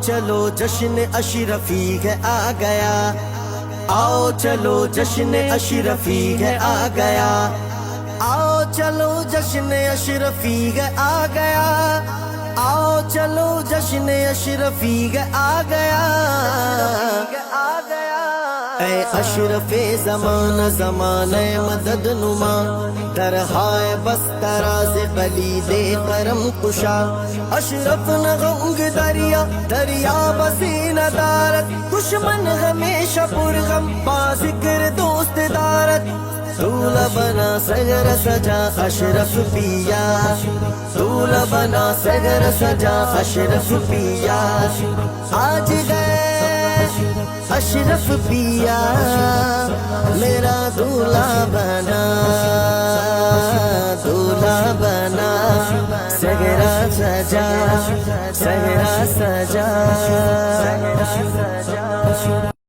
چلو جشن اشرفی ہے آ گیا، آؤ چلو جشن اشرفی ہے آ گیا، آؤ چلو جشن اشرفی ہے آ گیا، آؤ چلو جشن اشرفی ہے آ گیا، اے اشرف زمانہ زمانہ مدد نما، درہائے بس تراز پلید کرم کشا، اشرف نغنگ دریا دریا بسین دارت، دشمن ہمیشہ پرغم با ذکر دوست دارت، دولہ بنا سگر سجا اشرف پیا، دولہ بنا سگر سجا اشرف پیا، آج گئے اشرف پیا میرا دولہ بنا، دولہ بنا سگرا سجا، سگرا سجا۔